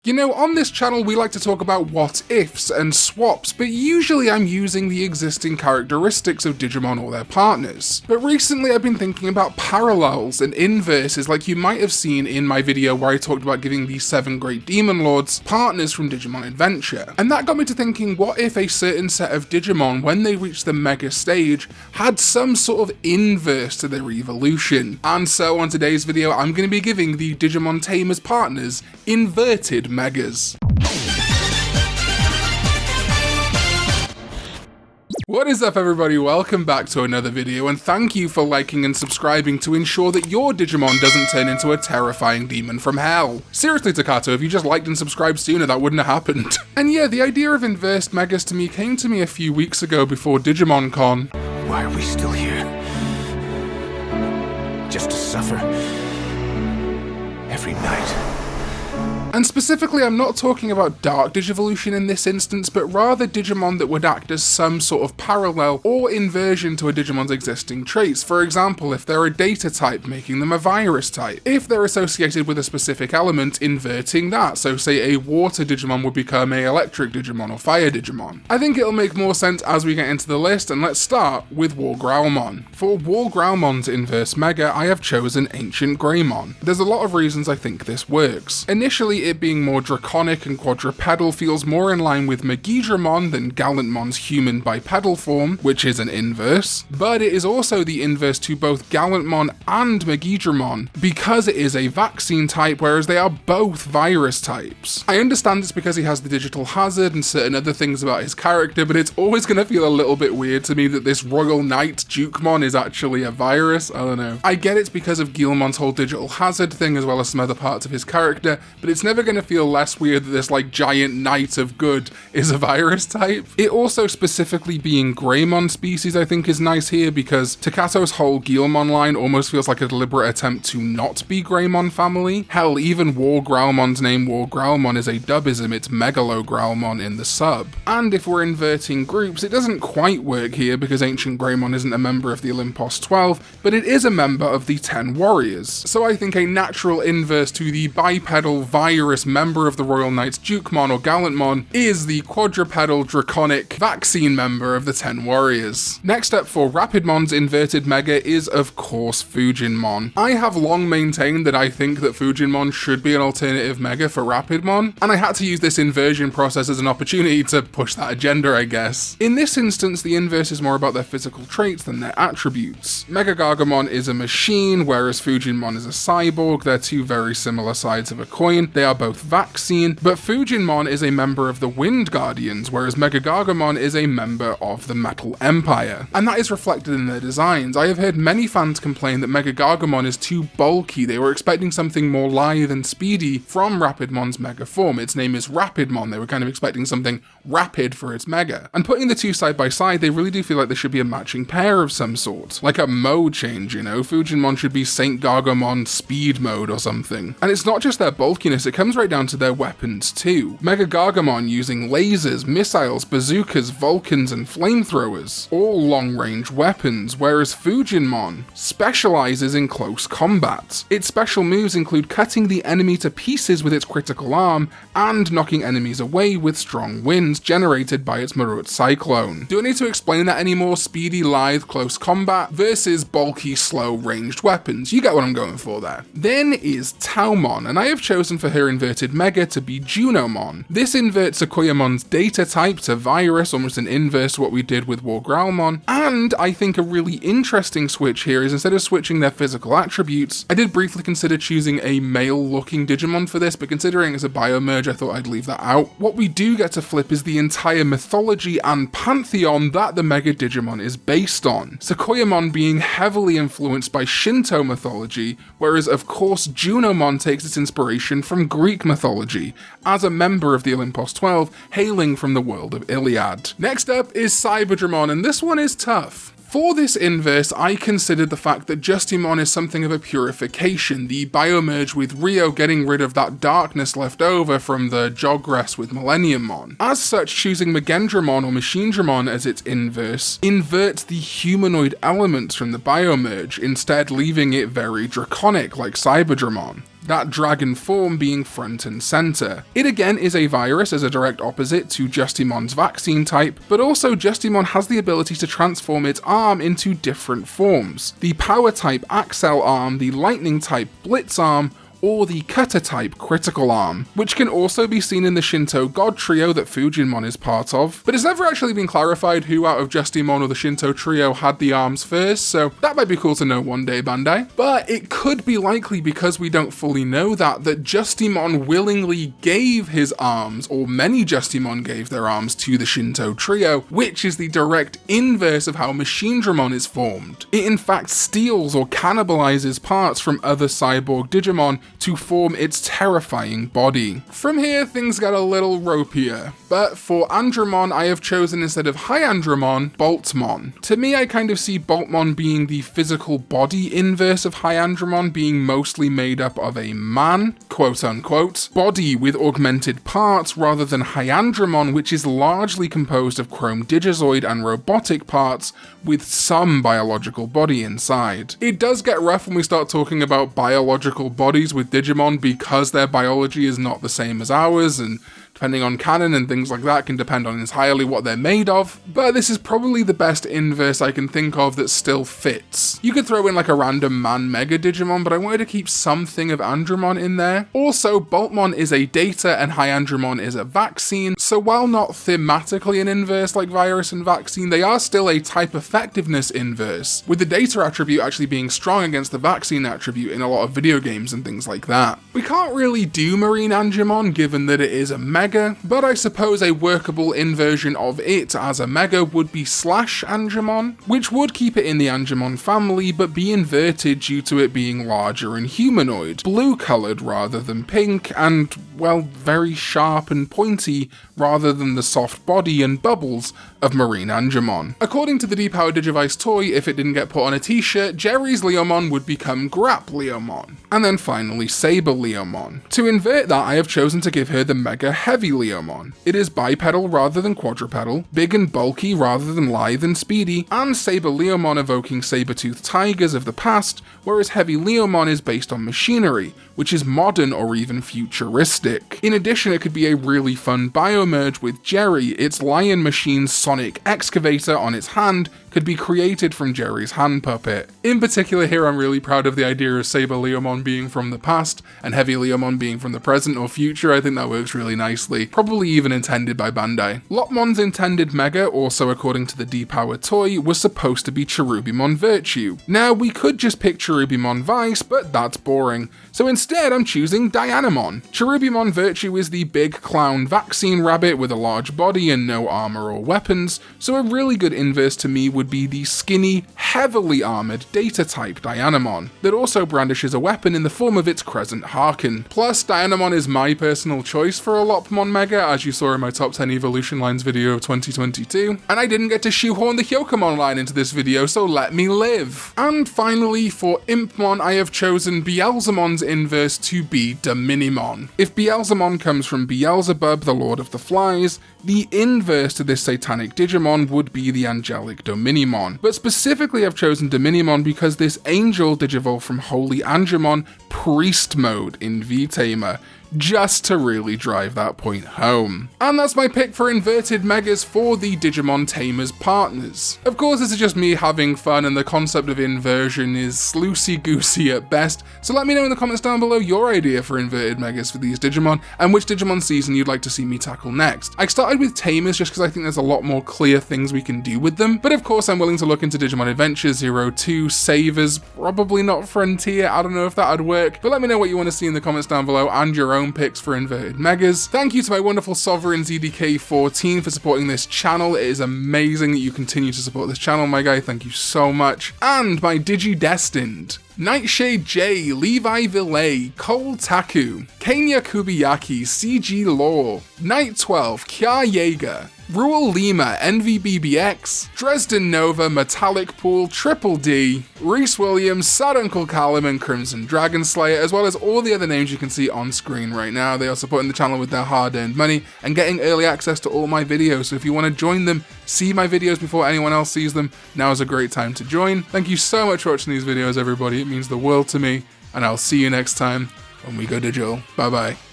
You know, on this channel we like to talk about what ifs and swaps, but usually I'm using the existing characteristics of Digimon or their partners. But recently I've been thinking about parallels and inverses like you might have seen in my video where I talked about giving the 7 great demon lords partners from Digimon Adventure. And that got me to thinking, what if a certain set of Digimon, when they reach the Mega stage, had some sort of inverse to their evolution? And so on today's video I'm going to be giving the Digimon Tamers partners inverted Megas. What is up everybody, welcome back to another video and thank you for liking and subscribing to ensure that your Digimon doesn't turn into a terrifying demon from hell. Seriously Takato, if you just liked and subscribed sooner that wouldn't have happened. And yeah, the idea of inversed Megas to me came to me a few weeks ago before Digimon Con. Why are we still here? Just to suffer every night. And specifically, I'm not talking about Dark Digivolution in this instance, but rather Digimon that would act as some sort of parallel or inversion to a Digimon's existing traits. For example, if they're a data type, making them a virus type. If they're associated with a specific element, inverting that. So say a water Digimon would become a electric Digimon or fire Digimon. I think it'll make more sense as we get into the list, and let's start with WarGrowlmon. For WarGrowlmon's inverse Mega, I have chosen Ancient Greymon. There's a lot of reasons I think this works. Initially, it being more draconic and quadrupedal feels more in line with Megidramon than Gallantmon's human bipedal form, which is an inverse, but it is also the inverse to both Gallantmon and Megidramon because it is a vaccine type, whereas they are both virus types. I understand it's because he has the digital hazard and certain other things about his character, but it's always going to feel a little bit weird to me that this Royal Knight Dukemon is actually a virus. I don't know. I get it's because of Guilmon's whole digital hazard thing as well as some other parts of his character, but it's never going to feel less weird that this like giant knight of good is a virus type. It also specifically being Greymon species I think is nice here because Takato's whole Guilmon line almost feels like a deliberate attempt to not be Greymon family. Hell, even WarGrowlmon's name WarGrowlmon is a dubism, it's Megalogrowlmon in the sub. And if we're inverting groups, it doesn't quite work here because Ancient Greymon isn't a member of the Olympos 12, but it is a member of the 10 Warriors. So I think a natural inverse to the bipedal virus member of the Royal Knights Dukemon or Gallantmon is the quadrupedal draconic vaccine member of the 10 Warriors. Next up for Rapidmon's inverted Mega is of course Fujinmon. I have long maintained that I think that Fujinmon should be an alternative Mega for Rapidmon, and I had to use this inversion process as an opportunity to push that agenda, I guess. In this instance, the inverse is more about their physical traits than their attributes. Megagargomon is a machine, whereas Fujinmon is a cyborg. They're two very similar sides of a coin. They are both vaccine, but Fujinmon is a member of the Wind Guardians, whereas Megagargomon is a member of the Metal Empire. And that is reflected in their designs. I have heard many fans complain that Megagargomon is too bulky. They were expecting something more lithe and speedy from Rapidmon's Mega form. Its name is Rapidmon. They were kind of expecting something rapid for its Mega. And putting the two side by side, they really do feel like there should be a matching pair of some sort. Like a mode change, you know? Fujinmon should be Saint Gargomon Speed Mode or something. And it's not just their bulkiness, it comes right down to their weapons too. Megagargomon using lasers, missiles, bazookas, Vulcans, and flamethrowers, all long-range weapons, whereas Fujinmon specializes in close combat. Its special moves include cutting the enemy to pieces with its critical arm and knocking enemies away with strong winds generated by its Marut Cyclone. Do I need to explain that anymore? Speedy, lithe, close combat versus bulky, slow, ranged weapons. You get what I'm going for there. Then is Taomon, and I have chosen for her inverted Mega to be Junomon. This inverts Sequoiamon's data type to virus, almost an inverse to what we did with WarGrowlmon, and I think a really interesting switch here is instead of switching their physical attributes, I did briefly consider choosing a male-looking Digimon for this, but considering it's a biomerge, I thought I'd leave that out. What we do get to flip is the entire mythology and pantheon that the Mega Digimon is based on. Sequoiamon being heavily influenced by Shinto mythology, whereas of course Junomon takes its inspiration from Greek mythology, as a member of the Olympos 12, hailing from the world of Iliad. Next up is Cyberdramon, and this one is tough. For this inverse, I considered the fact that Justimon is something of a purification, the biomerge with Rio getting rid of that darkness left over from the Jogress with MillenniumMon. As such, choosing Magendramon or Machinedramon as its inverse inverts the humanoid elements from the biomerge, instead leaving it very draconic like Cyberdramon. that dragon form being front and center. It again is a virus as a direct opposite to Justymon's vaccine type, but also Justymon has the ability to transform its arm into different forms. The power type Axel arm, the lightning type Blitz arm, or the cutter type critical arm, which can also be seen in the Shinto god trio that Fujinmon is part of, but it's never actually been clarified who out of Justymon or the Shinto trio had the arms first, so that might be cool to know one day, Bandai. But it could be likely, because we don't fully know that Justymon willingly gave his arms, or many Justymon gave their arms to the Shinto trio, which is the direct inverse of how Machinedramon is formed. It in fact steals or cannibalizes parts from other cyborg Digimon to form its terrifying body. From here, things get a little ropier, but for Andromon, I have chosen, instead of Hyandromon, Boltmon. To me, I kind of see Boltmon being the physical body inverse of Hyandromon, being mostly made up of a man, quote unquote, body with augmented parts, rather than Hyandromon, which is largely composed of chrome digizoid and robotic parts, with some biological body inside. It does get rough when we start talking about biological bodies with Digimon, because their biology is not the same as ours, and depending on canon and things like that can depend on entirely what they're made of, but this is probably the best inverse I can think of that still fits. You could throw in like a random man Mega Digimon, but I wanted to keep something of Andromon in there. Also, Boltmon is a data and Hyandromon is a vaccine, so while not thematically an inverse like virus and vaccine, they are still a type effectiveness inverse, with the data attribute actually being strong against the vaccine attribute in a lot of video games and things like that. We can't really do MarineAngemon given that it is a Mega, but I suppose a workable inversion of it as a Mega would be /Angemon, which would keep it in the Angemon family but be inverted due to it being larger and humanoid, blue coloured rather than pink, and, well, very sharp and pointy rather than the soft body and bubbles of MarineAngemon. According to the Depowered Digivice toy, if it didn't get put on a t-shirt, Jerry's Leomon would become GrapLeomon, and then finally Cyberleomon. To invert that, I have chosen to give her the Mega Heavy Leomon. It is bipedal rather than quadrupedal, big and bulky rather than lithe and speedy, and Cyberleomon evoking saber-toothed tigers of the past, whereas Heavy Leomon is based on machinery, which is modern or even futuristic. In addition, it could be a really fun biomerge with Jerry. Its lion machine's sonic excavator on its hand could be created from Jerry's hand puppet. In particular here, I'm really proud of the idea of Cyberleomon being from the past and Heavy Leomon being from the present or future. I think that works really nicely, probably even intended by Bandai. Lopmon's intended Mega, also according to the Depowered toy, was supposed to be Cherubimon Virtue. Now, we could just pick Cherubimon Vice, but that's boring, so instead I'm choosing Dianamon. Cherubimon Virtue is the big clown vaccine rabbit with a large body and no armor or weapons, so a really good inverse to me would be the skinny, heavily armored data type Dianamon, that also brandishes a weapon in the form of its crescent Harken. Plus, Dianamon is my personal choice for a Lopmon Mega, as you saw in my top 10 evolution lines video of 2022, and I didn't get to shoehorn the Hyokomon line into this video, so let me live. And finally, for Impmon, I have chosen Beelzemon's inverse to be Dominimon. If Beelzemon comes from Beelzebub, the Lord of the Flies, the inverse to this satanic Digimon would be the angelic Dominimon. But specifically I've chosen Dominimon because this angel digivolved from Holy Angemon Priest mode in V-Tamer, just to really drive that point home. And that's my pick for inverted megas for the Digimon Tamers partners. Of course, this is just me having fun and the concept of inversion is loosey-goosey at best, so let me know in the comments down below your idea for inverted megas for these Digimon and which Digimon season you'd like to see me tackle next. I started with Tamers just because I think there's a lot more clear things we can do with them, but of course I'm willing to look into Digimon Adventure 02, Savers, probably not Frontier, I don't know if that'd work, but let me know what you want to see in the comments down below and your own picks for inverted megas. Thank you to my wonderful Sovereign ZDK14 for supporting this channel. It is amazing that you continue to support this channel, my guy. Thank you so much. And my Digidestined, Nightshade J, Levi Villay, Cole Taku, Kenya Kubiyaki, CG Law, Night 12, Kya Yeager, Ruel Lima, NVBBX, Dresden Nova, Metallic Pool, Triple D, Reese Williams, Sad Uncle Callum, and Crimson Dragon Slayer, as well as all the other names you can see on screen right now. They are supporting the channel with their hard-earned money and getting early access to all my videos, so if you want to join them, see my videos before anyone else sees them, now is a great time to join. Thank you so much for watching these videos, everybody. It means the world to me, and I'll see you next time. when we go digital. Bye bye.